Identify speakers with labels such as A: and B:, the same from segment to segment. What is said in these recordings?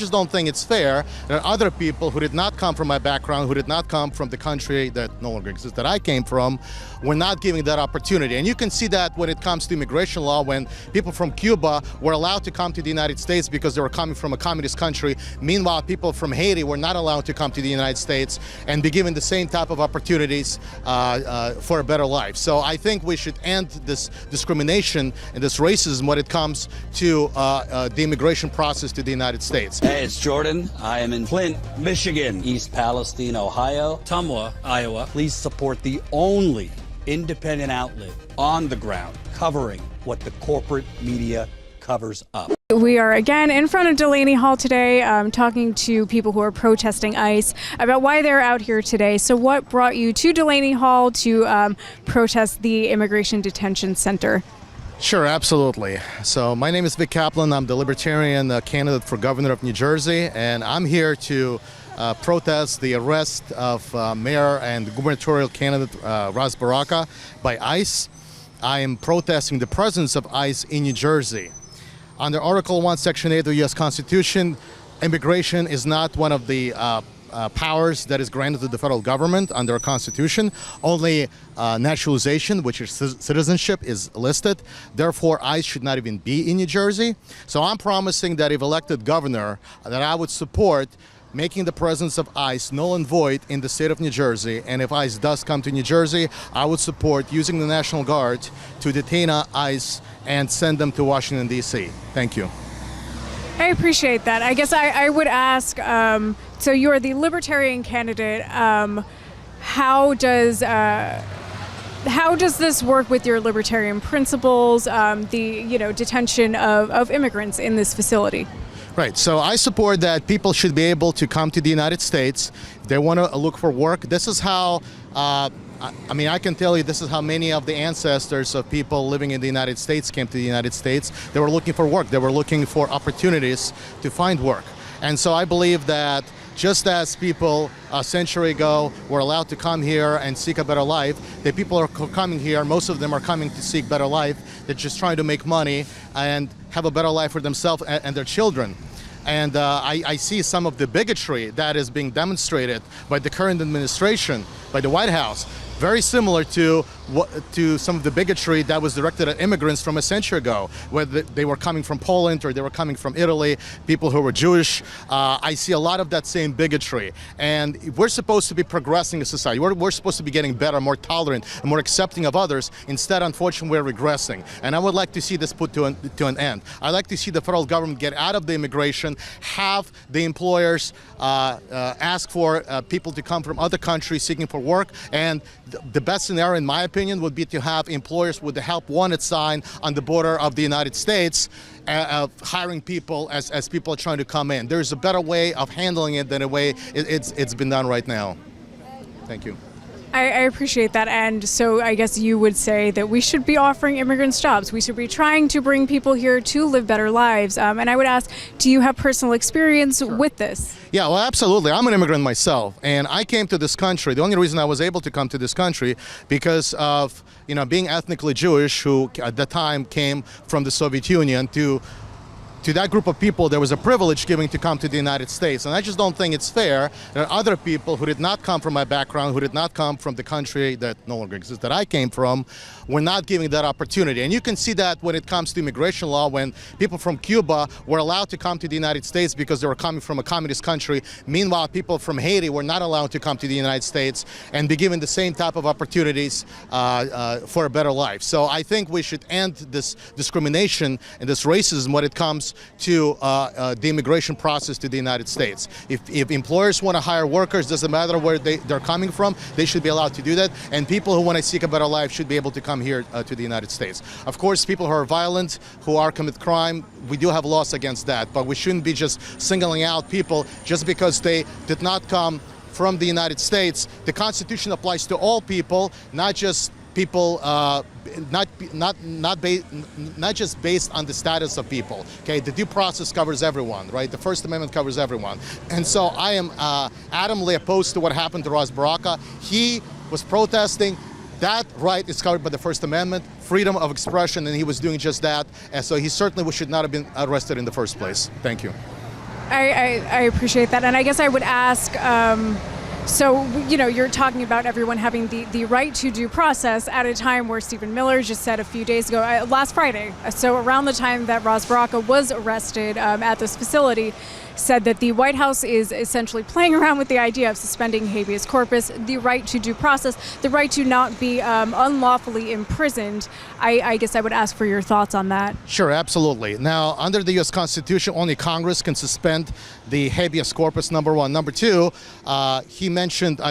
A: Just don't think it's fair that other people who did not come from my background, who did not come from the country that no longer exists, that I came from, were not given that opportunity. And you can see that when it comes to immigration law, when people from Cuba were allowed to come to the United States because they were coming from a communist country. Meanwhile, people from Haiti were not allowed to come to the United States and be given the same type of opportunities for a better life. So I think we should end this discrimination and this racism when it comes to the immigration process to the United States.
B: Hey, it's Jordan. I am in Flint, Michigan, East Palestine, Ohio, Tumwa, Iowa. Please support the only independent outlet on the ground covering what the corporate media covers up.
C: We are again in front of Delaney Hall today, talking to people who are protesting ICE about why they're out here today. So what brought you to Delaney Hall to protest the Immigration Detention Center?
A: Sure, absolutely. So my name is Vic Kaplan. I'm the Libertarian candidate for governor of New Jersey, and I'm here to protest the arrest of mayor and gubernatorial candidate Ras Baraka by ICE. I am protesting the presence of ICE in New Jersey. Under Article 1, Section 8 of the U.S. Constitution, immigration is not one of the powers that is granted to the federal government under our Constitution. Only naturalization, which is citizenship, is listed. Therefore, ICE should not even be in New Jersey. So I'm promising that if elected governor, that I would support making the presence of ICE null and void in the state of New Jersey. And if ICE does come to New Jersey, I would support using the National Guard to detain ICE and send them to Washington, D.C. Thank you.
C: I appreciate that. I guess I would ask, so you're the Libertarian candidate. How does this work with your Libertarian principles, the detention of immigrants in this facility?
A: Right, so I support that people should be able to come to the United States if they want to look for work. This is how, I can tell you this is how many of the ancestors of people living in the United States came to the United States. They were looking for work. They were looking for opportunities to find work. And so I believe that just as people a century ago were allowed to come here and seek a better life, the people are coming here, most of them are coming to seek better life. They're just trying to make money and have a better life for themselves and their children. And I see some of the bigotry that is being demonstrated by the current administration, by the White House, very similar to some of the bigotry that was directed at immigrants from a century ago, whether they were coming from Poland or they were coming from Italy, people who were Jewish. I see a lot of that same bigotry. And we're supposed to be progressing as a society. We're supposed to be getting better, more tolerant, and more accepting of others. Instead, unfortunately, we're regressing. And I would like to see this put to an end. I'd like to see the federal government get out of the immigration, have the employers ask for people to come from other countries seeking for work, and the best scenario, in my opinion, would be to have employers with the help wanted sign on the border of the United States, hiring people as people are trying to come in. There's a better way of handling it than the way it's been done right now. Thank you.
C: I appreciate that. And so I guess you would say that we should be offering immigrants jobs. We should be trying to bring people here to live better lives. And I would ask, do you have personal experience with this?
A: Yeah, well, absolutely. I'm an immigrant myself, and I came to this country. The only reason I was able to come to this country because of, being ethnically Jewish, who at the time came from the Soviet Union. To that group of people, there was a privilege given to come to the United States. And I just don't think it's fair that other people who did not come from my background, who did not come from the country that no longer exists, that I came from, were not given that opportunity. And you can see that when it comes to immigration law, when people from Cuba were allowed to come to the United States because they were coming from a communist country. Meanwhile, people from Haiti were not allowed to come to the United States and be given the same type of opportunities for a better life. So I think we should end this discrimination and this racism when it comes to the immigration process to the United States. If employers want to hire workers, doesn't matter where they're coming from, they should be allowed to do that. And people who want to seek a better life should be able to come here to the United States. Of course, people who are violent, who commit crime, we do have laws against that, but we shouldn't be just singling out people just because they did not come from the United States. The Constitution applies to all people, not just people, not just based on the status of people. Okay, the due process covers everyone, right? The First Amendment covers everyone, and so I am adamantly opposed to what happened to Ras Baraka. He was protesting. That right is covered by the First Amendment, freedom of expression, and he was doing just that. And so he certainly should not have been arrested in the first place. Thank you.
C: I appreciate that. And I guess I would ask, so, you're talking about everyone having the right to due process at a time where Stephen Miller just said a few days ago, last Friday, so around the time that Ras Baraka was arrested at this facility, said that the White House is essentially playing around with the idea of suspending habeas corpus, the right to due process, the right to not be unlawfully imprisoned. I guess I would ask for your thoughts on that.
A: Sure, absolutely. Now, under the U.S. Constitution, only Congress can suspend the habeas corpus, number one. Number two, I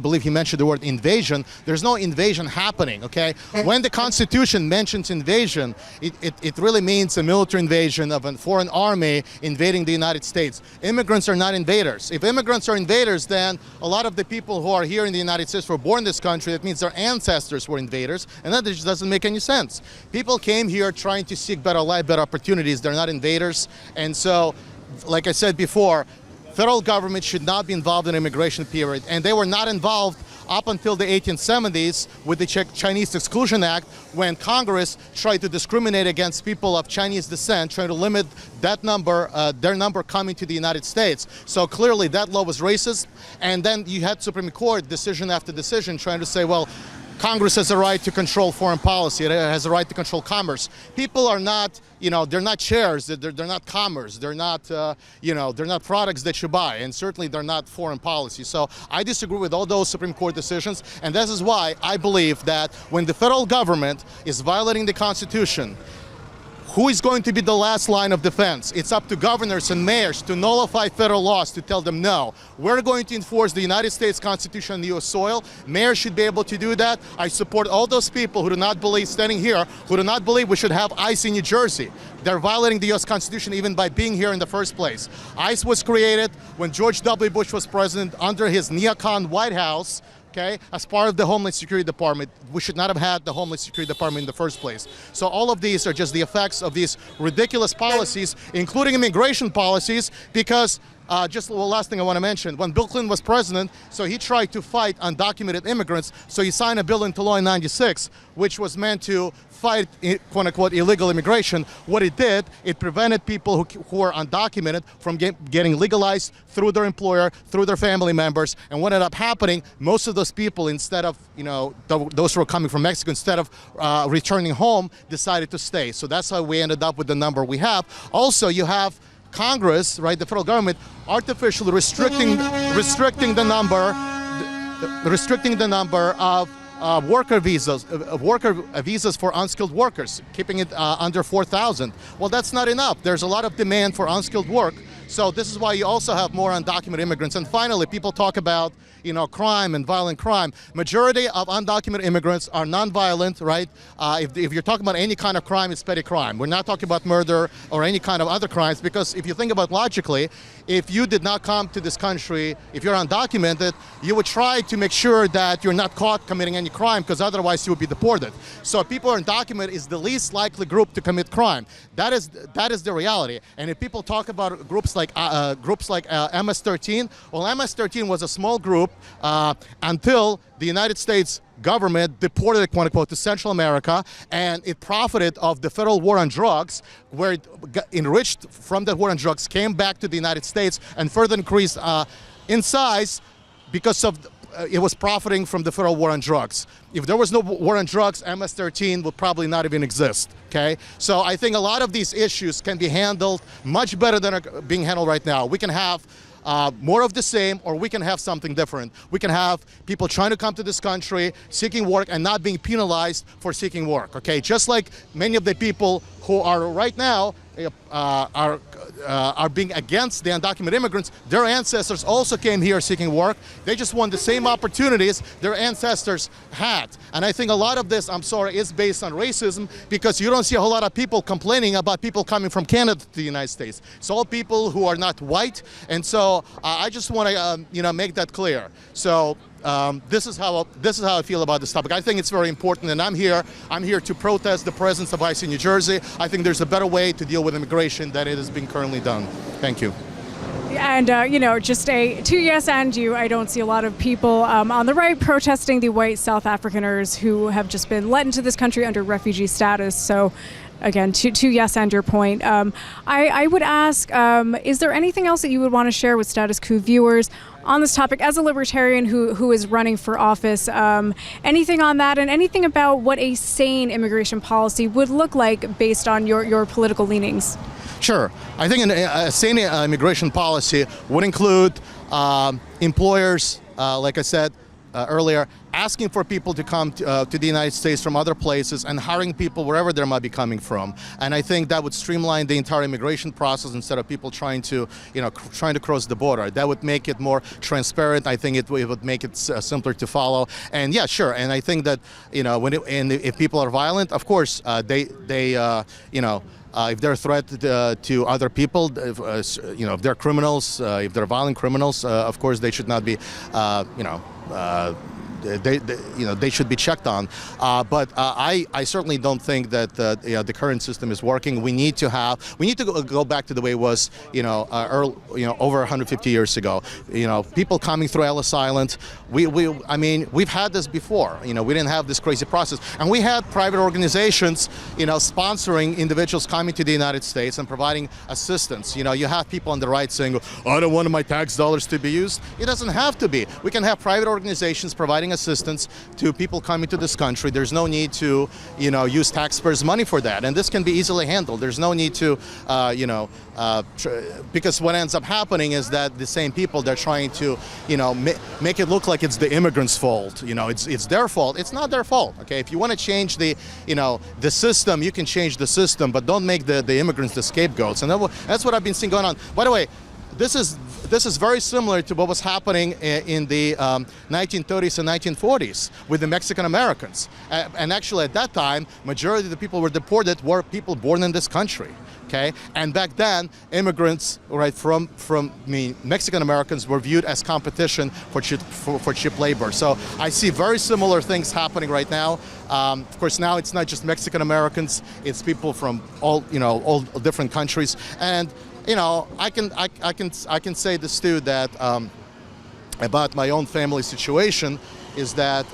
A: believe he mentioned the word invasion. There's no invasion happening, okay? When the Constitution mentions invasion, it really means a military invasion of a foreign army invading the United States. Immigrants are not invaders. If immigrants are invaders, then a lot of the people who are here in the United States were born in this country. That means their ancestors were invaders, and that just doesn't make any sense. People came here trying to seek better life, better opportunities. They're not invaders. And so, like I said before, federal government should not be involved in immigration period. And they were not involved up until the 1870s with the Chinese Exclusion Act, when Congress tried to discriminate against people of Chinese descent, trying to limit that number, their number coming to the United States. So clearly that law was racist. And then you had Supreme Court decision after decision trying to say, well, Congress has a right to control foreign policy. It has a right to control commerce. People are not, they're not shares. They're not commerce. They're not, they're not products that you buy. And certainly they're not foreign policy. So I disagree with all those Supreme Court decisions. And this is why I believe that when the federal government is violating the Constitution, who is going to be the last line of defense? It's up to governors and mayors to nullify federal laws, to tell them, no, we're going to enforce the United States Constitution on the U.S. soil. Mayors should be able to do that. I support all those people who do not believe, standing here, who do not believe we should have ICE in New Jersey. They're violating the U.S. Constitution even by being here in the first place. ICE was created when George W. Bush was president under his neocon White House, okay, as part of the Homeland Security Department. We should not have had the Homeland Security Department in the first place. So all of these are just the effects of these ridiculous policies, including immigration policies, because just the last thing I want to mention, when Bill Clinton was president, so he tried to fight undocumented immigrants, so he signed a bill into law in '96, which was meant to fight, quote-unquote, illegal immigration. What it did, it prevented people who are undocumented from getting legalized through their employer, through their family members. And what ended up happening, most of those people, instead of, those who were coming from Mexico, instead of returning home, decided to stay. So that's how we ended up with the number we have. Also, you have Congress, right, the federal government, artificially restricting the number of worker visas for unskilled workers, keeping it under 4,000. Well, that's not enough. There's a lot of demand for unskilled work. So this is why you also have more undocumented immigrants. And finally, people talk about, crime and violent crime. Majority of undocumented immigrants are nonviolent, right? If you're talking about any kind of crime, it's petty crime. We're not talking about murder or any kind of other crimes, because if you think about logically, if you did not come to this country, if you're undocumented, you would try to make sure that you're not caught committing any crime, because otherwise you would be deported. So people who are undocumented is the least likely group to commit crime. That is the reality. And if people talk about groups like MS-13, well, MS-13 was a small group until the United States government deported it, quote unquote, to Central America, and it profited of the federal war on drugs, where it got enriched from that war on drugs, came back to the United States, and further increased in size because of it was profiting from the federal war on drugs. If there was no war on drugs, MS-13 would probably not even exist, okay? So I think a lot of these issues can be handled much better than are being handled right now. We can have more of the same, or we can have something different. We can have people trying to come to this country, seeking work, and not being penalized for seeking work, okay? Just like many of the people who are right now are being against the undocumented immigrants, their ancestors also came here seeking work. They just want the same opportunities their ancestors had. And I think a lot of this, I'm sorry, is based on racism, because you don't see a whole lot of people complaining about people coming from Canada to the United States. It's all people who are not white. And so I just want to make that clear. So this is how I feel about this topic. I think it's very important, and I'm here to protest the presence of ICE in New Jersey. I think there's a better way to deal with immigration than it is being currently done. Thank you.
C: And, just to yes and you, I don't see a lot of people on the right protesting the white South Africaners who have just been let into this country under refugee status. So again, to yes and your point. I would ask, is there anything else that you would want to share with Status Coup viewers on this topic as a libertarian who is running for office? Anything on that, and anything about what a sane immigration policy would look like based on your political leanings?
A: Sure. I think a sane immigration policy would include employers, like I said earlier, asking for people to come to the United States from other places and hiring people wherever they might be coming from. And I think that would streamline the entire immigration process instead of people trying to cross the border. That would make it more transparent. I think it would make it simpler to follow. And yeah, sure. And I think that, if people are violent, of course, if they're a threat to other people, if they're criminals, if they're violent criminals, of course they should not be, they should be checked on. But I certainly don't think that the current system is working. We need to go back to the way it was, over 150 years ago. People coming through Ellis Island. We've had this before. We didn't have this crazy process, and we had private organizations, sponsoring individuals coming to the United States and providing assistance. You have people on the right saying, "I don't want my tax dollars to be used." It doesn't have to be. We can have private organizations providing assistance to people coming to this country. There's no need to, use taxpayers' money for that, and this can be easily handled. There's no need to, because what ends up happening is that the same people, they're trying to, make it look like it's the immigrants' fault. It's their fault. It's not their fault. Okay, if you want to change the system, you can change the system, but don't make the immigrants the scapegoats. And that's what I've been seeing going on. By the way, this is very similar to what was happening in the 1930s and 1940s with the Mexican Americans. And actually, at that time, majority of the people who were deported were people born in this country. Okay, and back then, immigrants, right, from Mexican Americans were viewed as competition for cheap labor. So I see very similar things happening right now. Of course, now it's not just Mexican Americans; it's people from all different countries. And I can say this too, that about my own family situation is that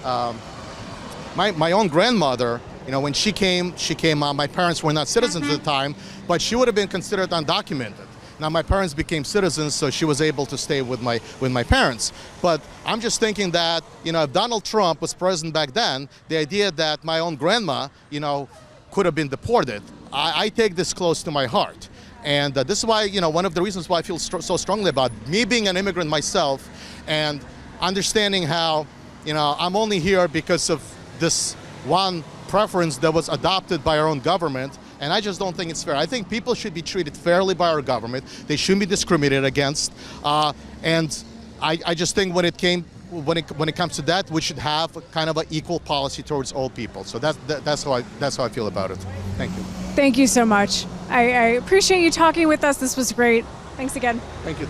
A: my own grandmother, when she came on. My parents were not citizens at the time, but she would have been considered undocumented. Now my parents became citizens, so she was able to stay with my parents. But I'm just thinking that if Donald Trump was president back then, the idea that my own grandma could have been deported, I take this close to my heart. And this is why, one of the reasons why I feel so strongly about me being an immigrant myself and understanding how, I'm only here because of this one preference that was adopted by our own government. And I just don't think it's fair. I think people should be treated fairly by our government. They shouldn't be discriminated against. And I just think when it comes to that, we should have kind of an equal policy towards all people. So that's how I feel about it. Thank you.
C: Thank you so much. I appreciate you talking with us. This was great. Thanks again.
A: Thank you.